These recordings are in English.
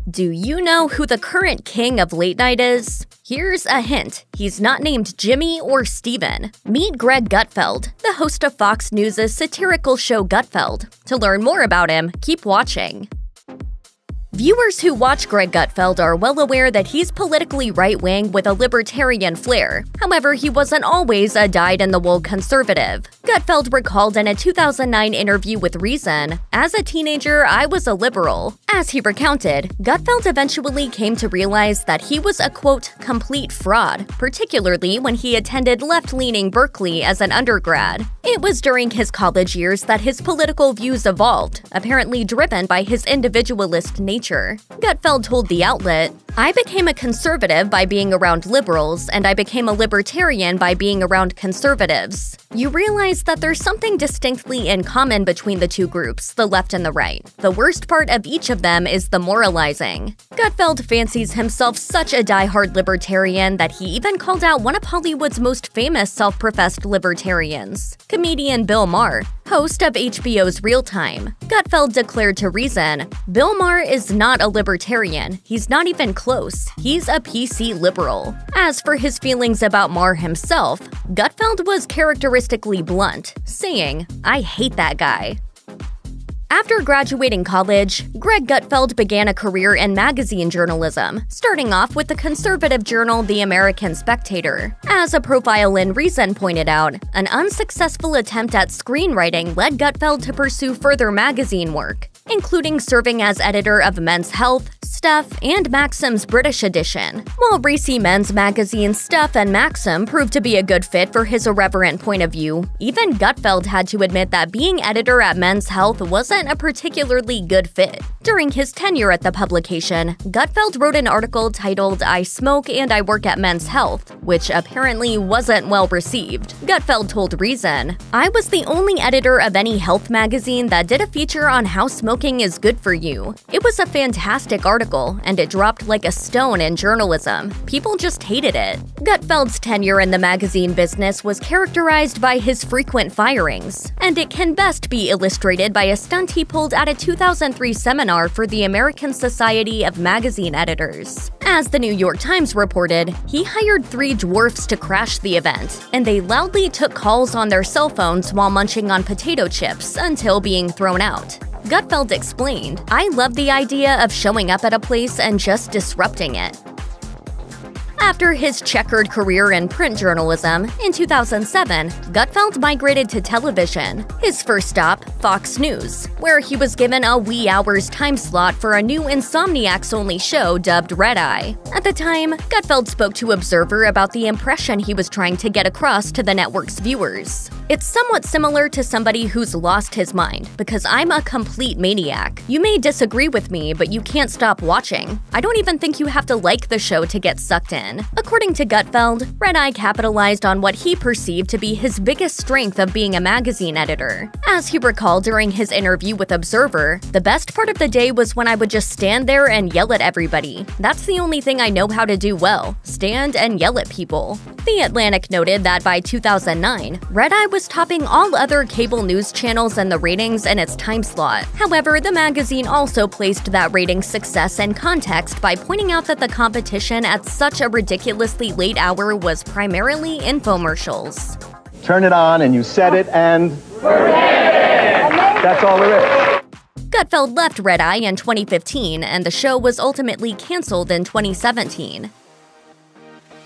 Do you know who the current king of late night is? Here's a hint. He's not named Jimmy or Steven. Meet Greg Gutfeld, the host of Fox News' satirical show Gutfeld. To learn more about him, keep watching. Viewers who watch Greg Gutfeld are well aware that he's politically right-wing with a libertarian flair. However, he wasn't always a dyed-in-the-wool conservative. Gutfeld recalled in a 2009 interview with Reason, "As a teenager, I was a liberal." As he recounted, Gutfeld eventually came to realize that he was a, quote, complete fraud, particularly when he attended left-leaning Berkeley as an undergrad. It was during his college years that his political views evolved, apparently driven by his individualist nature. Gutfeld told the outlet, "I became a conservative by being around liberals, and I became a libertarian by being around conservatives. You realize that there's something distinctly in common between the two groups, the left and the right. The worst part of each of them is the moralizing." Gutfeld fancies himself such a diehard libertarian that he even called out one of Hollywood's most famous self-professed libertarians, comedian Bill Maher, host of HBO's Real Time. Gutfeld declared to Reason, "Bill Maher is not a libertarian. He's not even close. He's a PC liberal." As for his feelings about Maher himself, Gutfeld was characteristically blunt, saying, "I hate that guy." After graduating college, Greg Gutfeld began a career in magazine journalism, starting off with the conservative journal The American Spectator. As a profile in Reason pointed out, an unsuccessful attempt at screenwriting led Gutfeld to pursue further magazine work, including serving as editor of Men's Health, Stuff, and Maxim's British edition. While racy men's magazines Stuff and Maxim proved to be a good fit for his irreverent point of view, even Gutfeld had to admit that being editor at Men's Health wasn't a particularly good fit. During his tenure at the publication, Gutfeld wrote an article titled "I Smoke and I Work at Men's Health," which apparently wasn't well received. Gutfeld told Reason, "I was the only editor of any health magazine that did a feature on how smoking is good for you. It was a fantastic article, and it dropped like a stone in journalism. People just hated it." Gutfeld's tenure in the magazine business was characterized by his frequent firings, and it can best be illustrated by a stunt he pulled at a 2003 seminar for the American Society of Magazine Editors. As the New York Times reported, he hired 3 dwarfs to crash the event, and they loudly took calls on their cell phones while munching on potato chips until being thrown out. Gutfeld explained, "I love the idea of showing up at a place and just disrupting it." After his checkered career in print journalism, in 2007, Gutfeld migrated to television. His first stop, Fox News, where he was given a wee hours time slot for a new Insomniacs-only show dubbed Red Eye. At the time, Gutfeld spoke to Observer about the impression he was trying to get across to the network's viewers. "It's somewhat similar to somebody who's lost his mind, because I'm a complete maniac. You may disagree with me, but you can't stop watching. I don't even think you have to like the show to get sucked in." According to Gutfeld, Red Eye capitalized on what he perceived to be his biggest strength of being a magazine editor. As he recalled during his interview with Observer, "The best part of the day was when I would just stand there and yell at everybody. That's the only thing I know how to do well, stand and yell at people." The Atlantic noted that by 2009, Red Eye was topping all other cable news channels in the ratings in its time slot. However, the magazine also placed that rating's success in context by pointing out that the competition at such a ridiculously late hour was primarily infomercials. Turn it on and you set it and that's all there is. Gutfeld left Red Eye in 2015, and the show was ultimately canceled in 2017.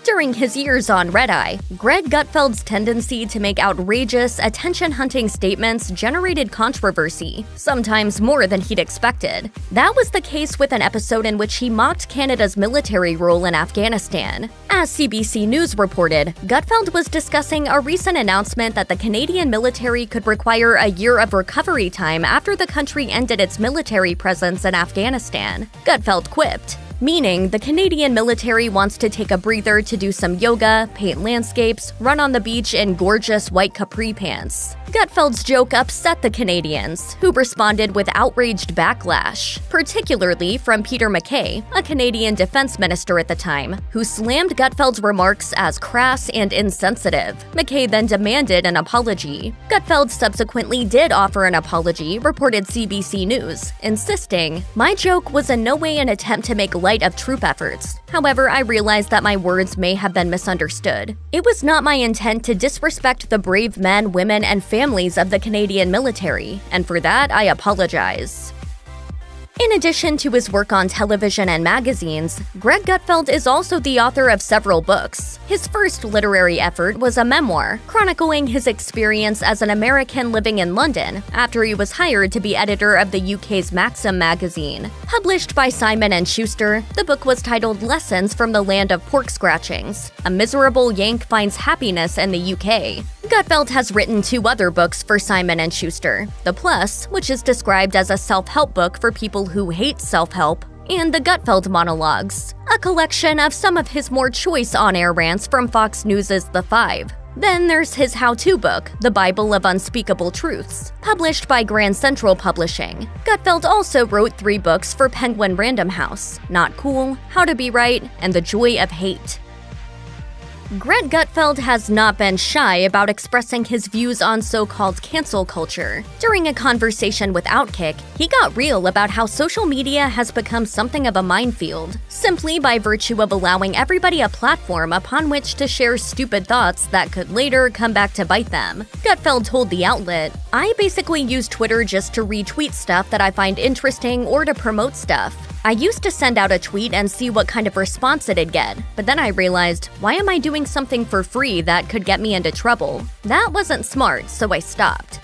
During his years on Red Eye, Greg Gutfeld's tendency to make outrageous, attention-hunting statements generated controversy, sometimes more than he'd expected. That was the case with an episode in which he mocked Canada's military role in Afghanistan. As CBC News reported, Gutfeld was discussing a recent announcement that the Canadian military could require a year of recovery time after the country ended its military presence in Afghanistan. Gutfeld quipped, meaning the Canadian military wants to take a breather to do some yoga, paint landscapes, run on the beach in gorgeous white capri pants. Gutfeld's joke upset the Canadians, who responded with outraged backlash, particularly from Peter MacKay, a Canadian defense minister at the time, who slammed Gutfeld's remarks as crass and insensitive. MacKay then demanded an apology. Gutfeld subsequently did offer an apology, reported CBC News, insisting, "My joke was in no way an attempt to make light of troop efforts. However, I realized that my words may have been misunderstood. It was not my intent to disrespect the brave men, women, and families of the Canadian military, and for that, I apologize." In addition to his work on television and magazines, Greg Gutfeld is also the author of several books. His first literary effort was a memoir, chronicling his experience as an American living in London after he was hired to be editor of the UK's Maxim magazine. Published by Simon & Schuster, the book was titled Lessons from the Land of Pork Scratchings. A miserable Yank finds happiness in the UK. Gutfeld has written 2 other books for Simon & Schuster, The Plus, which is described as a self-help book for people who hate self-help, and The Gutfeld Monologues, a collection of some of his more choice on-air rants from Fox News' The Five. Then there's his how-to book, The Bible of Unspeakable Truths, published by Grand Central Publishing. Gutfeld also wrote 3 books for Penguin Random House, Not Cool, How to Be Right, and The Joy of Hate. Greg Gutfeld has not been shy about expressing his views on so-called cancel culture. During a conversation with Outkick, he got real about how social media has become something of a minefield, simply by virtue of allowing everybody a platform upon which to share stupid thoughts that could later come back to bite them. Gutfeld told the outlet, "I basically use Twitter just to retweet stuff that I find interesting or to promote stuff. I used to send out a tweet and see what kind of response it'd get, but then I realized, why am I doing something for free that could get me into trouble? That wasn't smart, so I stopped."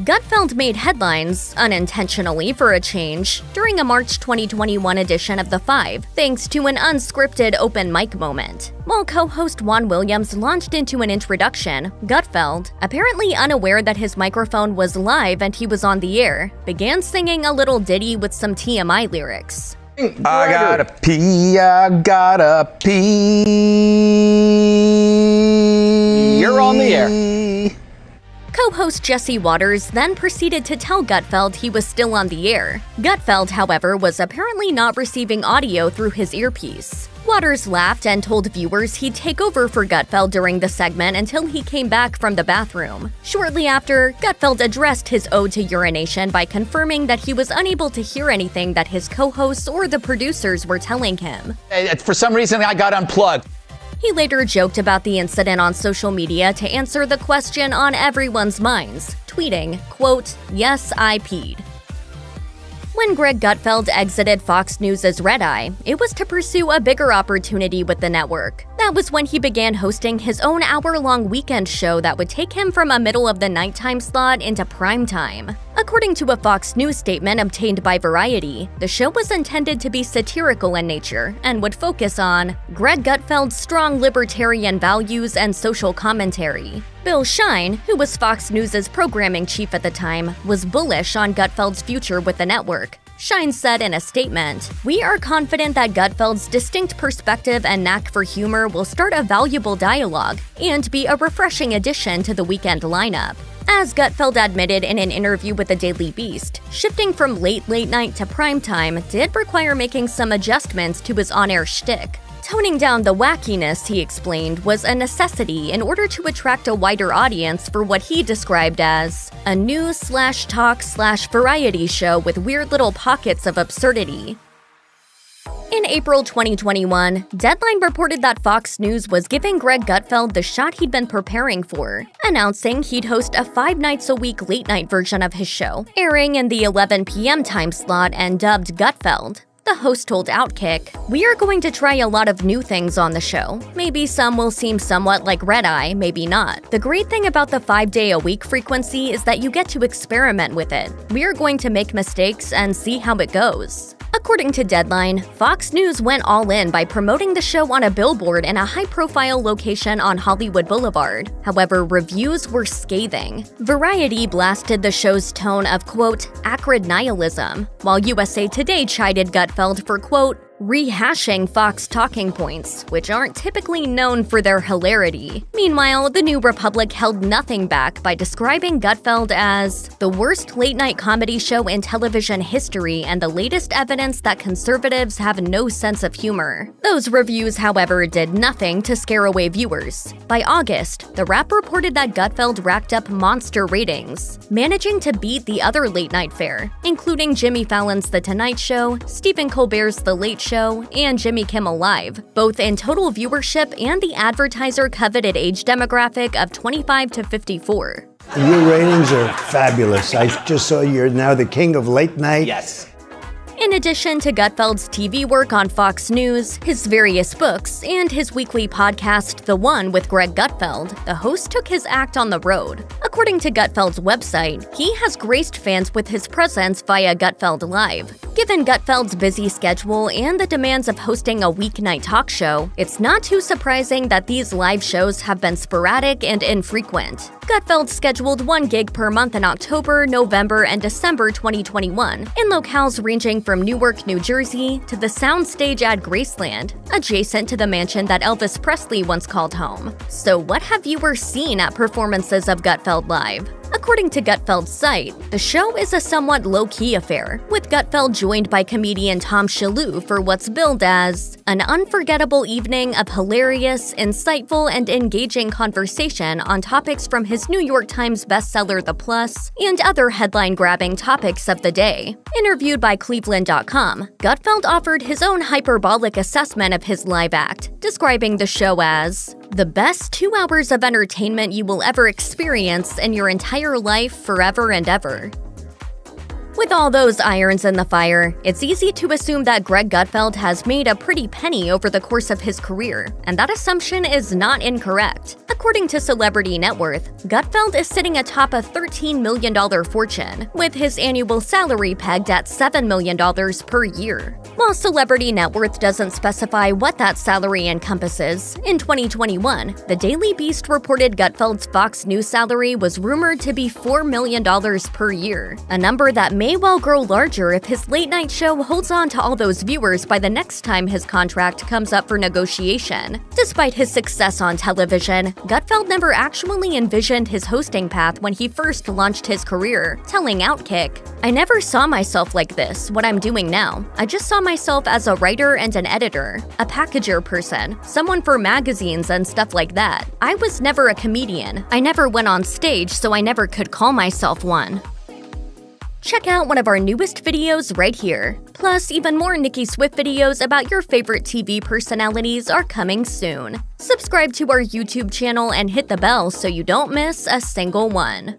Gutfeld made headlines, unintentionally for a change, during a March 2021 edition of The Five, thanks to an unscripted open mic moment. While co-host Juan Williams launched into an introduction, Gutfeld, apparently unaware that his microphone was live and he was on the air, began singing a little ditty with some TMI lyrics. I gotta pee, I gotta pee. You're on the air. Co-host Jesse Waters then proceeded to tell Gutfeld he was still on the air. Gutfeld, however, was apparently not receiving audio through his earpiece. Waters laughed and told viewers he'd take over for Gutfeld during the segment until he came back from the bathroom. Shortly after, Gutfeld addressed his ode to urination by confirming that he was unable to hear anything that his co-hosts or the producers were telling him. For some reason, I got unplugged. He later joked about the incident on social media to answer the question on everyone's minds, tweeting, quote, "Yes, I peed." When Greg Gutfeld exited Fox News' Red Eye, it was to pursue a bigger opportunity with the network. That was when he began hosting his own hour-long weekend show that would take him from a middle-of-the-nighttime slot into prime time. According to a Fox News statement obtained by Variety, the show was intended to be satirical in nature and would focus on Greg Gutfeld's strong libertarian values and social commentary. Bill Shine, who was Fox News' programming chief at the time, was bullish on Gutfeld's future with the network. Shine said in a statement, "We are confident that Gutfeld's distinct perspective and knack for humor will start a valuable dialogue and be a refreshing addition to the weekend lineup." As Gutfeld admitted in an interview with the Daily Beast, shifting from late night to primetime did require making some adjustments to his on-air shtick. Toning down the wackiness, he explained, was a necessity in order to attract a wider audience for what he described as a news/talk/variety show with weird little pockets of absurdity. In April 2021, Deadline reported that Fox News was giving Greg Gutfeld the shot he'd been preparing for, announcing he'd host a 5-nights-a-week late-night version of his show, airing in the 11 p.m. time slot and dubbed Gutfeld. The host told Outkick, "We are going to try a lot of new things on the show. Maybe some will seem somewhat like Red Eye, maybe not. The great thing about the 5-day-a-week frequency is that you get to experiment with it. We are going to make mistakes and see how it goes." According to Deadline, Fox News went all in by promoting the show on a billboard in a high-profile location on Hollywood Boulevard. However, reviews were scathing. Variety blasted the show's tone of, quote, acrid nihilism, while USA Today chided Gutfeld for, quote, rehashing Fox talking points, which aren't typically known for their hilarity. Meanwhile, The New Republic held nothing back by describing Gutfeld as the worst late-night comedy show in television history and the latest evidence that conservatives have no sense of humor. Those reviews, however, did nothing to scare away viewers. By August, the Wrap reported that Gutfeld racked up monster ratings, managing to beat the other late-night fare, including Jimmy Fallon's The Tonight Show, Stephen Colbert's The Late Show, and Jimmy Kimmel Live, both in total viewership and the advertiser-coveted age demographic of 25 to 54. Your ratings are fabulous. I just saw you're now the king of late night. Yes. In addition to Gutfeld's TV work on Fox News, his various books, and his weekly podcast, The One with Greg Gutfeld, the host took his act on the road. According to Gutfeld's website, he has graced fans with his presence via Gutfeld Live. Given Gutfeld's busy schedule and the demands of hosting a weeknight talk show, it's not too surprising that these live shows have been sporadic and infrequent. Gutfeld scheduled 1 gig per month in October, November, and December 2021, in locales ranging from Newark, New Jersey, to the soundstage at Graceland, adjacent to the mansion that Elvis Presley once called home. So what have viewers seen at performances of Gutfeld Live? According to Gutfeld's site, the show is a somewhat low-key affair, with Gutfeld joined by comedian Tom Shalhoub for what's billed as an unforgettable evening of hilarious, insightful, and engaging conversation on topics from his New York Times bestseller The Plus and other headline-grabbing topics of the day. Interviewed by Cleveland.com, Gutfeld offered his own hyperbolic assessment of his live act, describing the show as the best 2 hours of entertainment you will ever experience in your entire life, forever and ever. With all those irons in the fire, it's easy to assume that Greg Gutfeld has made a pretty penny over the course of his career, and that assumption is not incorrect. According to Celebrity Net Worth, Gutfeld is sitting atop a $13 million fortune, with his annual salary pegged at $7 million per year. While Celebrity Net Worth doesn't specify what that salary encompasses, in 2021, the Daily Beast reported Gutfeld's Fox News salary was rumored to be $4 million per year, a number that may well grow larger if his late-night show holds on to all those viewers by the next time his contract comes up for negotiation. Despite his success on television, Gutfeld never actually envisioned his hosting path when he first launched his career, telling Outkick, "I never saw myself like this, what I'm doing now. I just saw myself as a writer and an editor, a packager person, someone for magazines and stuff like that. I was never a comedian. I never went on stage, so I never could call myself one." Check out one of our newest videos right here. Plus, even more Nicki Swift videos about your favorite TV personalities are coming soon. Subscribe to our YouTube channel and hit the bell so you don't miss a single one.